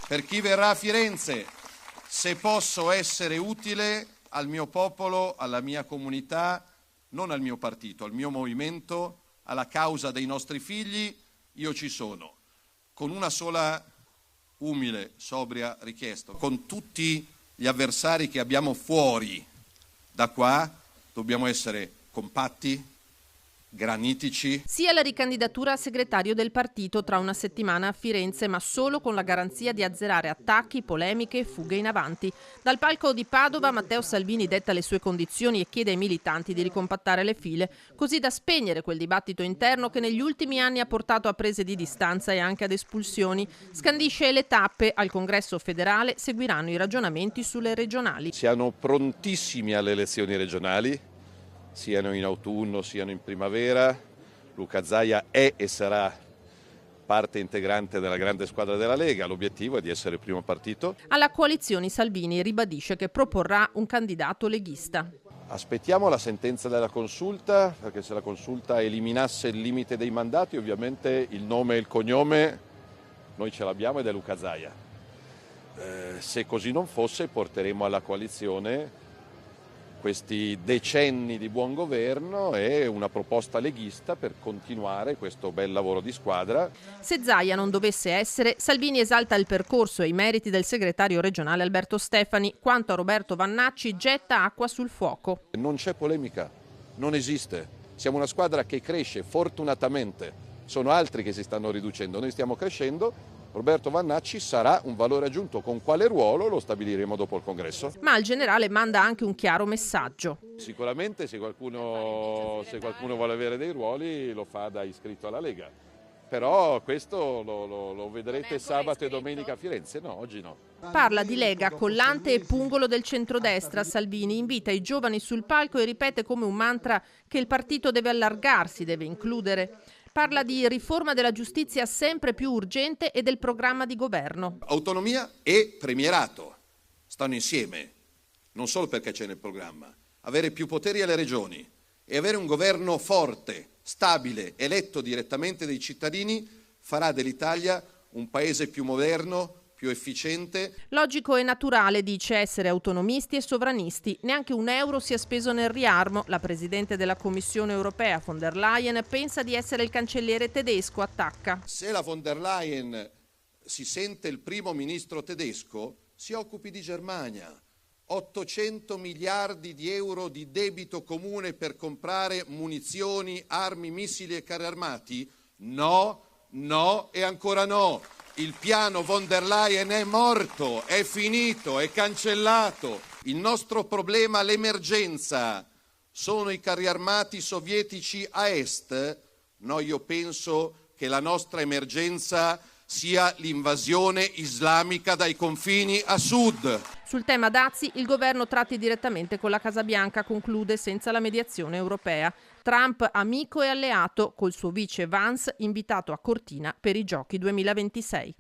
per chi verrà a Firenze, se posso essere utile al mio popolo, alla mia comunità, non al mio partito, al mio movimento, alla causa dei nostri figli, io ci sono. Con una sola umile, sobria richiesta, con tutti gli avversari che abbiamo fuori da qua, dobbiamo essere compatti, granitici. Sia la ricandidatura a segretario del partito tra una settimana a Firenze, ma solo con la garanzia di azzerare attacchi, polemiche e fughe in avanti. Dal palco di Padova Matteo Salvini detta le sue condizioni e chiede ai militanti di ricompattare le file, così da spegnere quel dibattito interno che negli ultimi anni ha portato a prese di distanza e anche ad espulsioni. Scandisce le tappe al Congresso federale, seguiranno i ragionamenti sulle regionali. Siamo prontissimi alle elezioni regionali, siano in autunno, siano in primavera. Luca Zaia è e sarà parte integrante della grande squadra della Lega. L'obiettivo è di essere il primo partito. Alla coalizione Salvini ribadisce che proporrà un candidato leghista. Aspettiamo la sentenza della consulta, perché se la consulta eliminasse il limite dei mandati, ovviamente il nome e il cognome noi ce l'abbiamo ed è Luca Zaia. Se così non fosse, porteremo alla coalizione questi decenni di buon governo e una proposta leghista per continuare questo bel lavoro di squadra. Se Zaia non dovesse essere, Salvini esalta il percorso e i meriti del segretario regionale Alberto Stefani. Quanto a Roberto Vannacci, getta acqua sul fuoco. Non c'è polemica, non esiste. Siamo una squadra che cresce, fortunatamente. Sono altri che si stanno riducendo, noi stiamo crescendo. Roberto Vannacci sarà un valore aggiunto. Con quale ruolo lo stabiliremo dopo il congresso? Ma il generale manda anche un chiaro messaggio. Sicuramente se qualcuno vuole avere dei ruoli lo fa da iscritto alla Lega. Però questo lo vedrete sabato e domenica a Firenze? No, oggi no. Parla di Lega, collante e pungolo del centrodestra. Salvini invita i giovani sul palco e ripete come un mantra che il partito deve allargarsi, deve includere. Parla di riforma della giustizia sempre più urgente e del programma di governo. Autonomia e premierato stanno insieme, non solo perché c'è nel programma. Avere più poteri alle regioni e avere un governo forte, stabile, eletto direttamente dai cittadini farà dell'Italia un paese più moderno, più efficiente. Logico e naturale, dice, essere autonomisti e sovranisti. Neanche un euro sia speso nel riarmo. La presidente della Commissione europea, von der Leyen, pensa di essere il cancelliere tedesco, attacca. Se la von der Leyen si sente il primo ministro tedesco, si occupi di Germania. 800 miliardi di euro di debito comune per comprare munizioni, armi, missili e carri armati? No, no e ancora no. Il piano von der Leyen è morto, è finito, è cancellato. Il nostro problema, l'emergenza, sono i carri armati sovietici a est? No, io penso che la nostra emergenza sia l'invasione islamica dai confini a sud. Sul tema dazi, il governo tratti direttamente con la Casa Bianca, conclude, senza la mediazione europea. Trump amico e alleato, col suo vice Vance invitato a Cortina per i Giochi 2026.